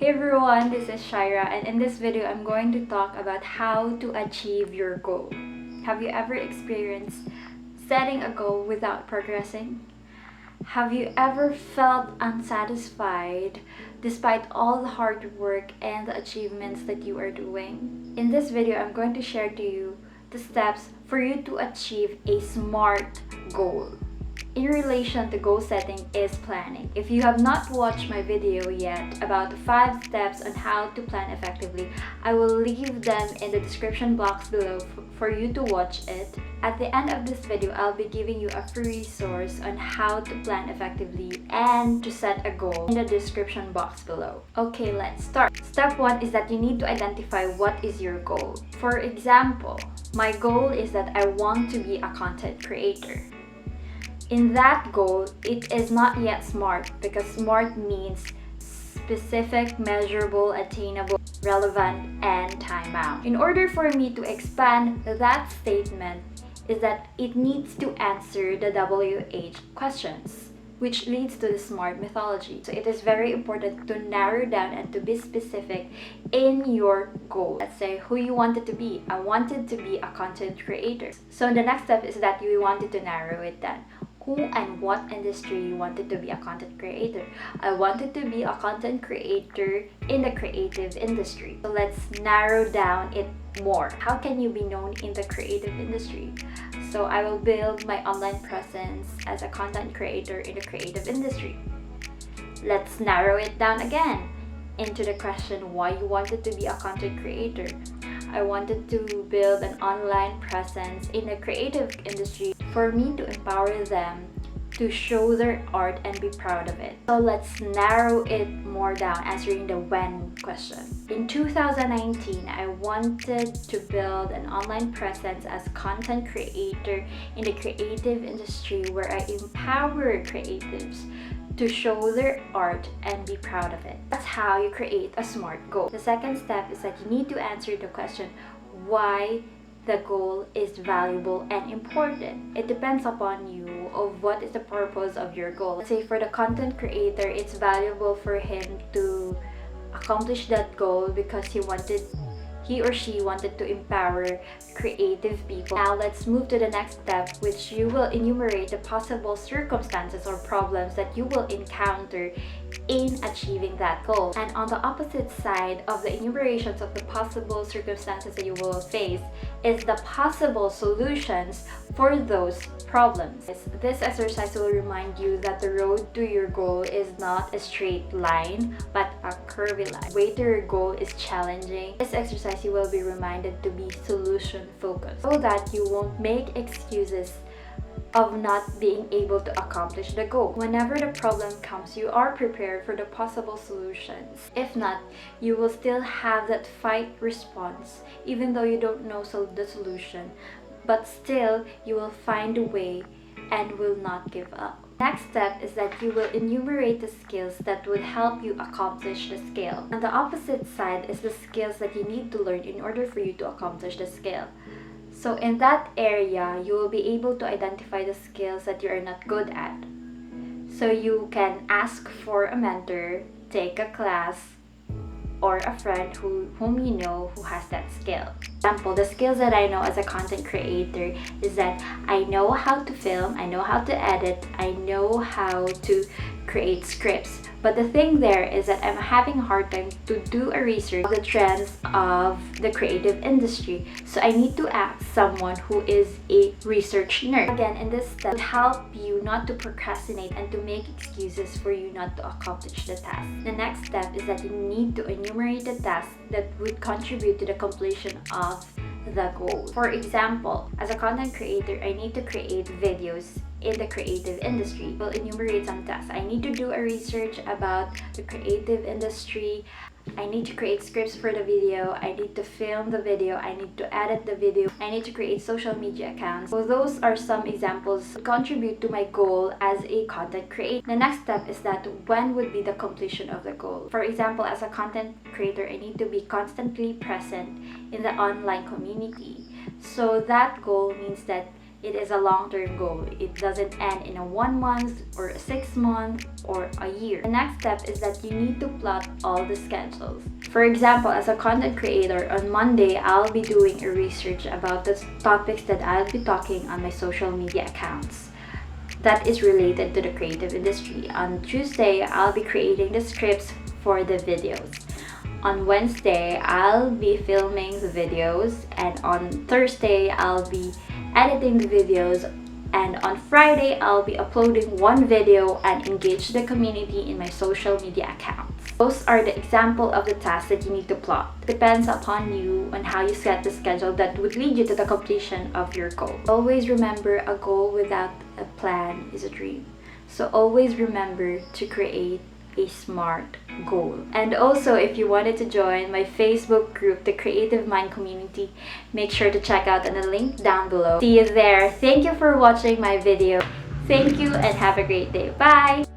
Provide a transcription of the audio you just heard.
Hey everyone, this is Shaira, and in this video I'm going to talk about how to achieve your goal. Have you ever experienced setting a goal without progressing? Have you ever felt unsatisfied despite all the hard work and the achievements that you are doing? In this video, I'm going to share to you the steps for you to achieve a SMART goal. In relation to goal setting is planning. If you have not watched my video yet about the 5 steps on how to plan effectively, I will leave them in the description box below for you to watch it. At the end of this video, I'll be giving you a free resource on how to plan effectively and to set a goal in the description box below. Okay, let's start. Step 1 is that you need to identify what is your goal. For example, my goal is that I want to be a content creator. In that goal, it is not yet SMART because SMART means specific, measurable, attainable, relevant, and time-bound. In order for me to expand that statement is that it needs to answer the WH questions, which leads to the SMART methodology. So it is very important to narrow down and to be specific in your goal. Let's say who you wanted to be. I wanted to be a content creator. So the next step is that you wanted to narrow it down. Who and what industry you wanted to be a content creator. I wanted to be a content creator in the creative industry. So let's narrow down it more. How can you be known in the creative industry? So I will build my online presence as a content creator in the creative industry. Let's narrow it down again into the question why you wanted to be a content creator. I wanted to build an online presence in the creative industry for me to empower them to show their art and be proud of it. So let's narrow it more down, answering the when question. In 2019, I wanted to build an online presence as content creator in the creative industry where I empower creatives to show their art and be proud of it. That's how you create a SMART goal. The second step is that you need to answer the question why the goal is valuable and important. It depends upon you of what is the purpose of your goal. Let's say for the content creator, it's valuable for him to accomplish that goal because he or she wanted to empower creative people. Now let's move to the next step, which you will enumerate the possible circumstances or problems that you will encounter in achieving that goal. And on the opposite side of the enumerations of the possible circumstances that you will face is the possible solutions for those problems. This exercise will remind you that the road to your goal is not a straight line, but a curvy line. The way to your goal is challenging. This exercise you will be reminded to be solution focused so that you won't make excuses of not being able to accomplish the goal. Whenever the problem comes, you are prepared for the possible solutions. If not, you will still have that fight response even though you don't know the solution, but still you will find a way and will not give up. Next step is that you will enumerate the skills that would help you accomplish the skill. On the opposite side is the skills that you need to learn in order for you to accomplish the skill. So in that area, you will be able to identify the skills that you are not good at. So you can ask for a mentor, take a class, or a friend whom you know who has that skill. For example, the skills that I know as a content creator is that I know how to film, I know how to edit, I know how to create scripts. But the thing there is that I'm having a hard time to do a research of the trends of the creative industry. So I need to ask someone who is a research nerd. Again, in this step, it will help you not to procrastinate and to make excuses for you not to accomplish the task. The next step is that you need to enumerate the tasks that would contribute to the completion of the goal. For example, as a content creator, I need to create videos in the creative industry. We'll enumerate some tasks. I need to do a research about the creative industry. I need to create scripts for the video. I need to film the video. I need to edit the video. I need to create social media accounts. So those are some examples that contribute to my goal as a content creator. The next step is that when would be the completion of the goal? For example, as a content creator, I need to be constantly present in the online community. So that goal means that It is a long-term goal. It doesn't end in a 1 month or a 6 month or a year. The next step is that you need to plot all the schedules. For example, as a content creator, on Monday, I'll be doing a research about the topics that I'll be talking on my social media accounts that is related to the creative industry. On Tuesday, I'll be creating the scripts for the videos. On Wednesday, I'll be filming the videos, and on Thursday, I'll be editing the videos, and on Friday, I'll be uploading one video and engage the community in my social media accounts. Those are the example of the tasks that you need to plot. It depends upon you on how you set the schedule that would lead you to the completion of your goal. Always remember, a goal without a plan is a dream. So always remember to create a SMART goal. And also, if you wanted to join my Facebook group, the Creative Mind Community, make sure to check out the link down below. See you there. Thank you for watching my video. Thank you and have a great day. Bye!